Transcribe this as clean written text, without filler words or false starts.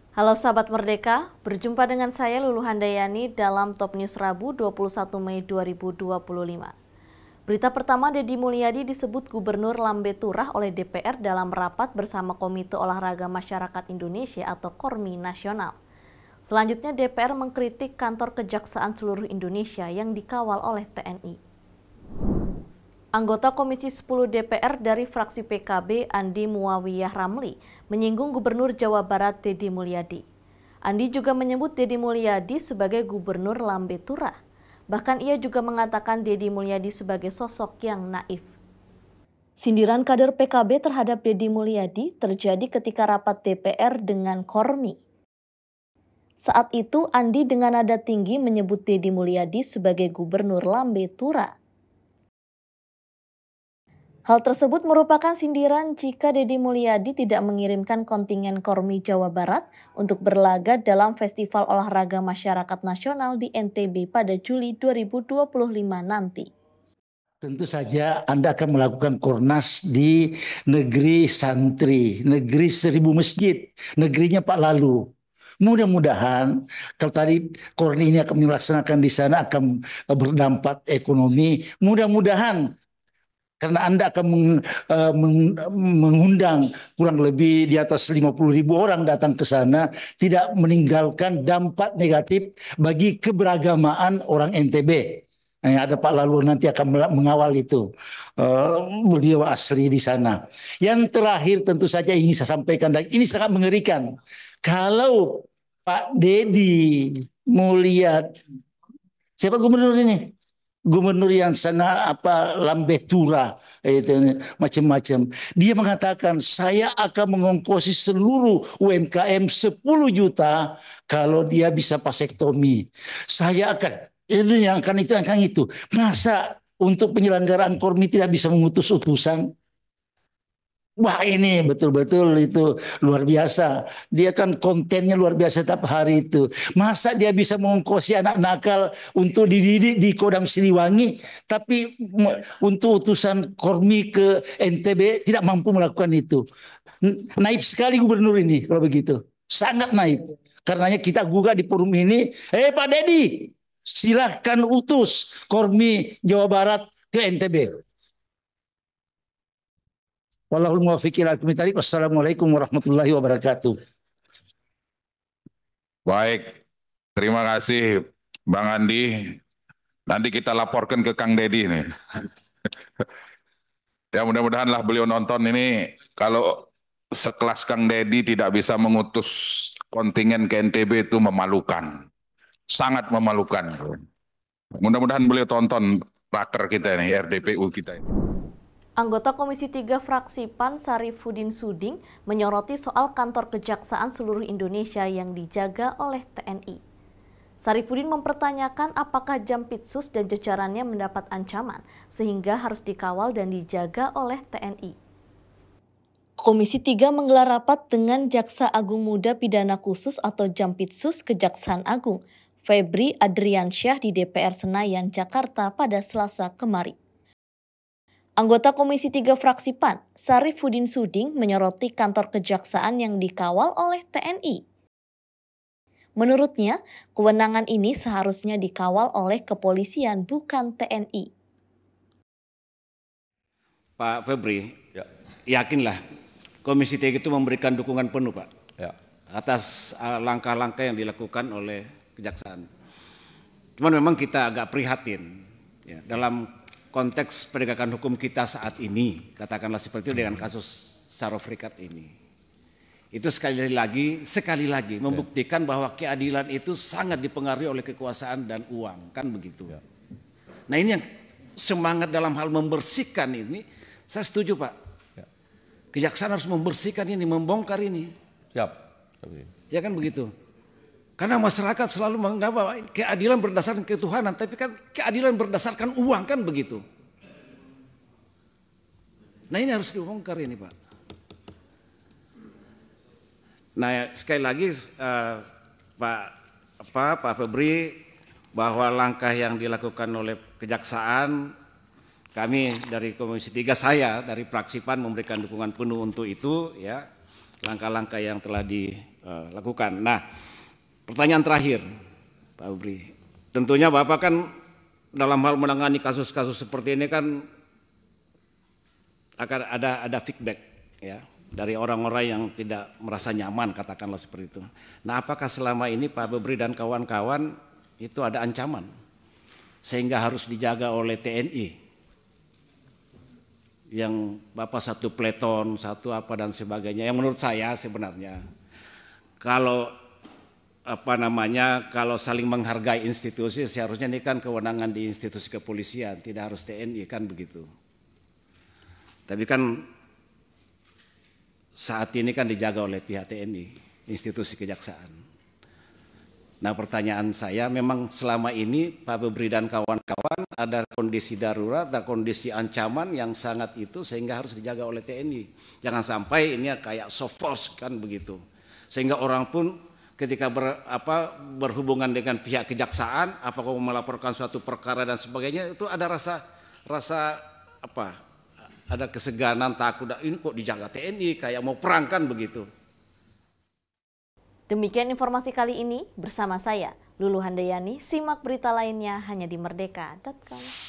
Halo sahabat Merdeka, berjumpa dengan saya Lulu Handayani dalam Top News Rabu 21 Mei 2025. Berita pertama, Deddy Mulyadi disebut Gubernur Lambe Turah oleh DPR dalam rapat bersama Komite Olahraga Masyarakat Indonesia atau KORMI Nasional. Selanjutnya DPR mengkritik kantor Kejaksaan seluruh Indonesia yang dikawal oleh TNI. Anggota Komisi 10 DPR dari fraksi PKB Andi Muawiyah Ramli menyinggung Gubernur Jawa Barat Deddy Mulyadi. Andi juga menyebut Deddy Mulyadi sebagai Gubernur Lambe Turah. Bahkan ia juga mengatakan Deddy Mulyadi sebagai sosok yang naif. Sindiran kader PKB terhadap Deddy Mulyadi terjadi ketika rapat DPR dengan KORMI. Saat itu Andi dengan nada tinggi menyebut Deddy Mulyadi sebagai Gubernur Lambe Turah. Hal tersebut merupakan sindiran jika Deddy Mulyadi tidak mengirimkan kontingen KORMI Jawa Barat untuk berlaga dalam Festival Olahraga Masyarakat Nasional di NTB pada Juli 2025 nanti. Tentu saja Anda akan melakukan Kornas di negeri santri, negeri 1000 masjid, negerinya Pak Lalu. Mudah-mudahan kalau tadi KORNI ini akan dilaksanakan di sana akan berdampak ekonomi. Mudah-mudahan karena Anda akan mengundang kurang lebih di atas 50.000 orang datang ke sana, tidak meninggalkan dampak negatif bagi keberagamaan orang NTB. Ada Pak Lalu nanti akan mengawal itu. Beliau asli di sana. Yang terakhir tentu saja ingin saya sampaikan, dan ini sangat mengerikan. Kalau Pak Deddy Mulyadi, siapa gubernur ini? Gubernur yang sana Lambe Turah itu macam-macam. Dia mengatakan saya akan mengongkosi seluruh UMKM 10 juta kalau dia bisa vasektomi. Saya akan ini yang akan itu. Masa untuk penyelenggaraan KORMI tidak bisa mengutus utusan? Wah, ini betul-betul itu luar biasa. Dia kan kontennya luar biasa setiap hari itu. Masa dia bisa mengongkosi anak nakal untuk dididik di Kodam Siliwangi, tapi untuk utusan KORMI ke NTB tidak mampu melakukan itu. Naif sekali gubernur ini kalau begitu. Sangat naif. Karenanya kita gugah di forum ini, Pak Deddy, silahkan utus KORMI Jawa Barat ke NTB. Wallahul muwaffiq ila aqwamit thoriq. Wassalamualaikum warahmatullahi wabarakatuh. Baik, terima kasih Bang Andi. Nanti kita laporkan ke Kang Deddy nih. Ya mudah-mudahan lah beliau nonton ini. Kalau sekelas Kang Deddy tidak bisa mengutus kontingen ke NTB itu memalukan. Sangat memalukan. Mudah-mudahan beliau tonton raker kita ini, RDPU kita ini. Anggota Komisi 3 fraksi PAN Sarifudin Suding menyoroti soal kantor Kejaksaan seluruh Indonesia yang dijaga oleh TNI. Sarifudin mempertanyakan apakah Jampitsus dan jajarannya mendapat ancaman sehingga harus dikawal dan dijaga oleh TNI. Komisi 3 menggelar rapat dengan Jaksa Agung Muda Pidana Khusus atau Jampitsus Kejaksaan Agung, Febri Adriansyah di DPR Senayan, Jakarta pada Selasa kemarin. Anggota Komisi 3 fraksi PAN, Sarifudin Suding menyoroti kantor kejaksaan yang dikawal oleh TNI. Menurutnya, kewenangan ini seharusnya dikawal oleh kepolisian, bukan TNI. Pak Febri, yakinlah Komisi 3 itu memberikan dukungan penuh, Pak, atas langkah-langkah yang dilakukan oleh kejaksaan. Cuman memang kita agak prihatin ya, dalam konteks penegakan hukum kita saat ini, katakanlah seperti itu dengan kasus Saraf Rikat ini. Itu sekali lagi membuktikan bahwa keadilan itu sangat dipengaruhi oleh kekuasaan dan uang, kan begitu. Nah ini yang semangat dalam hal membersihkan ini, saya setuju Pak. Kejaksaan harus membersihkan ini, membongkar ini. Siap. Ya kan begitu. Karena masyarakat selalu menganggap bahwa keadilan berdasarkan ketuhanan, tapi kan keadilan berdasarkan uang, kan begitu. Nah ini harus dibongkar ini Pak. Nah sekali lagi Pak Febri, bahwa langkah yang dilakukan oleh kejaksaan, kami dari Komisi 3, saya dari fraksi PAN memberikan dukungan penuh untuk itu ya. Langkah-langkah yang telah lakukan. Nah, pertanyaan terakhir, Pak Ubri. Tentunya Bapak kan dalam hal menangani kasus-kasus seperti ini kan akan ada feedback ya dari orang-orang yang tidak merasa nyaman, katakanlah seperti itu. Nah, apakah selama ini Pak Bebri dan kawan-kawan itu ada ancaman sehingga harus dijaga oleh TNI yang Bapak satu peleton, satu apa dan sebagainya, yang menurut saya sebenarnya kalau kalau saling menghargai institusi, seharusnya ini kan kewenangan di institusi kepolisian, tidak harus TNI, kan begitu. Tapi kan saat ini kan dijaga oleh pihak TNI, institusi kejaksaan. Nah, pertanyaan saya, memang selama ini Pak Bebri dan kawan-kawan ada kondisi darurat, ada kondisi ancaman yang sangat itu sehingga harus dijaga oleh TNI. Jangan sampai ini kayak soft force, kan begitu. Sehingga orang pun ketika berhubungan dengan pihak kejaksaan, apakah melaporkan suatu perkara dan sebagainya, itu ada rasa ada keseganan, takut, ini kok dijaga TNI kayak mau perang, kan begitu. Demikian informasi kali ini bersama saya, Lulu Handayani. Simak berita lainnya hanya di merdeka.com.